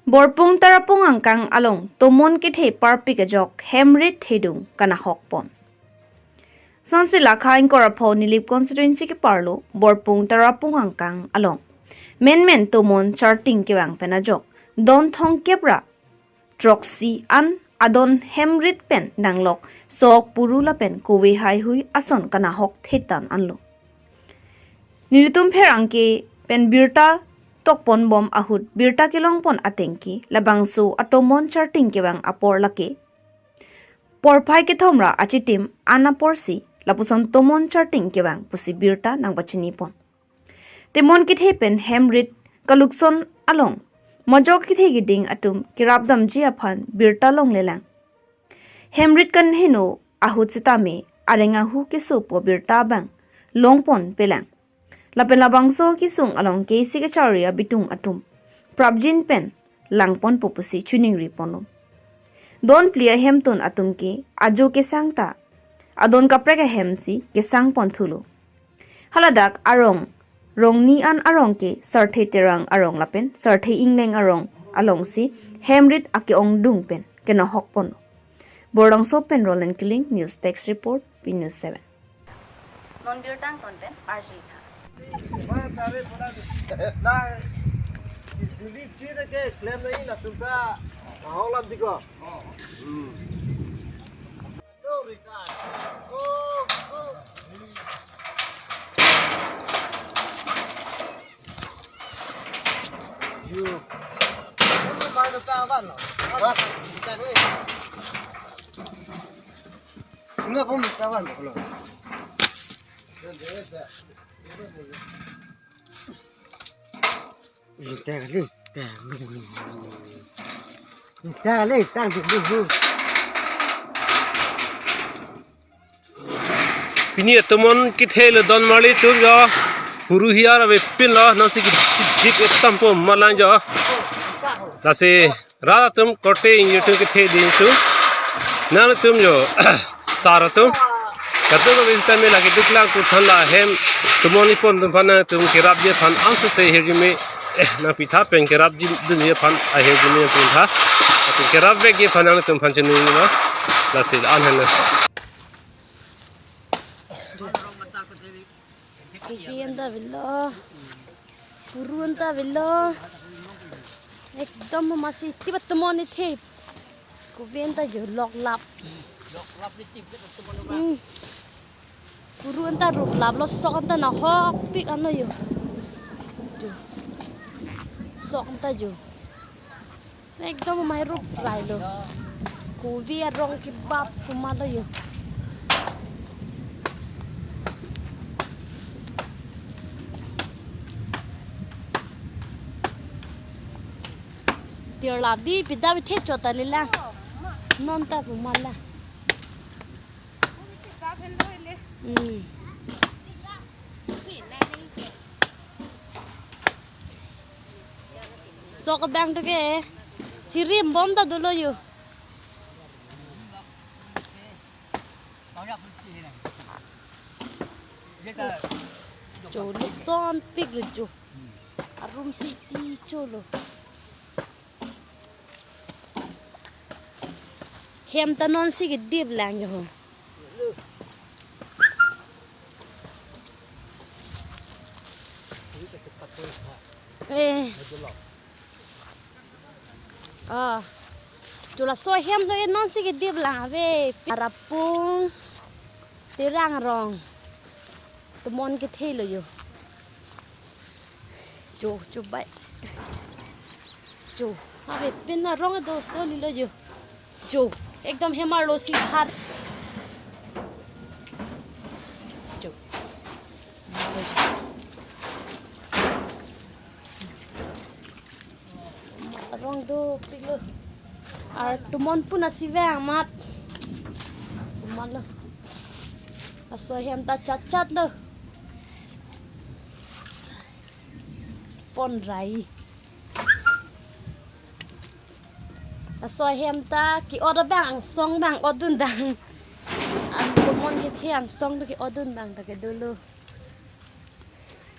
Borpung tarapung angkang along tomon kithe parpikajok hemrit thedung kana hokpon. Sonsi lakhain korapho nilip constituency ke parlo borpung tarapung angkang along. Men tomon charting kewang penajok don thong kebra troxy an adon hemrit pen nanglok sok purula pen kowe hai hui ason kana hok thetan anlo. Nilitum pher angke pen birta tokpon bom ahut birta kilong pon atengki labangso atomon charting kewang apor lake porphai ke thomra achitim anaporsi lapusan tomon charting kewang pusi birta nang bachini pon temon kithe pen hemrit kalukson along mojok kithe giding atum kirabdam ji aphan birta long lelang hemrit kan heno ahut sitame arenga hu ke sopo birta bang longpon pelang Lapen labangso kisung along kesi ke charia bitung atum. Prabjin pen langpon popusi chuning riponom. Don plia hemton atum ke ajo ke sangta. Adon kapre ke hemsi ke sang pon thulu. Haladak arong rong ni an arong ke sarthe terang arong lapen sarthe ingleng arong along si hemrit ake ong dung pen ke na hok pon. Bordong so pen Roland Killing News Text Report P News 7. Non birtang ton pen RJ Nah, di sini ciri ke klaim ini nak suka maholam tiga. Oh, Rika. Oh. You. Kamu mana pelan lah? Wah, kita ni. Enggak pun pelan kalau. Pini tomon kithel don mali tur jo puru hiar ave pin la nasi ki jik etam po malan jo nasi ra tum kote ingitu kithe din tu nan tum jo sara tum katu ko vista me lagi diklang tu thanda hem tumoni pon tum phana tum kirab je phan ansa se herjume na pitha pen kirab ji dunia phan a herjume pun tha tu kirab ve ge phan tum phan chenu na nasi an hana Kupienda villa, puruanta villa, ekdom masih tiba temuan itu. Kupienda jo lock lap. Puruanta lock lap, lo sok anta na hok pik ano yo. Jo, sok anta jo. Ekdom mai rup rai lo. Kuvi arong kebab kumalo yo. Tiar labi pida bithe chota lila non ta bumala sok bang to ke chirim bom ta dulo yu cholo son pig jo arum city cholo hem tanon si gidib lang yo chula so hem to non si gidib lang ave arapung tirang rong tumon ke thelo yo chu bai chu ave pin na rong do so lilo yo chu एकदम hammer lossy हार जो रंग दो पिगलो और तुमन पुना सिवे आमात तुमन लो असो हेम ता चाचात लो पन राई so hem ta ki order bang song bang odun dang an komon ki thiang song ki odun bang ta ke dulu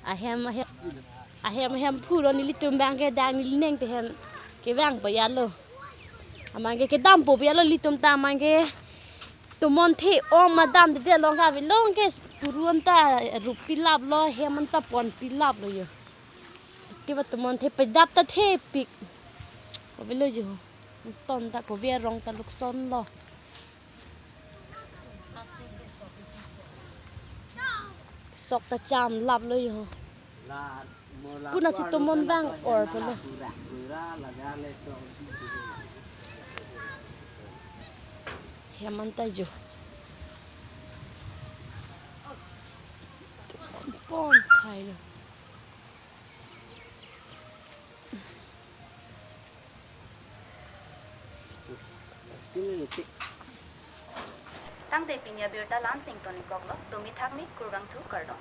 a hem phu ro ni litum bang ke dang ni neng te hem cái vàng bây giờ lo mà cái đam bộ bây giờ li tôm ta mà cái tụi mon thi ôm mà đam thì long cả vì long cái turuan ta rụp pilap lo he man ta pon pilap lo yo cái vật tụi mon thi phải đáp ta thi pik có biết lo yo ton ta có biết rong ta lục son lo sọc ta chạm lap lo yo cú nào chỉ tụi mon vàng or phải lo he man ta yo pon thay lo Tang te pinya birta lan sing toni koklo tumi thakmi kurang thu kardon.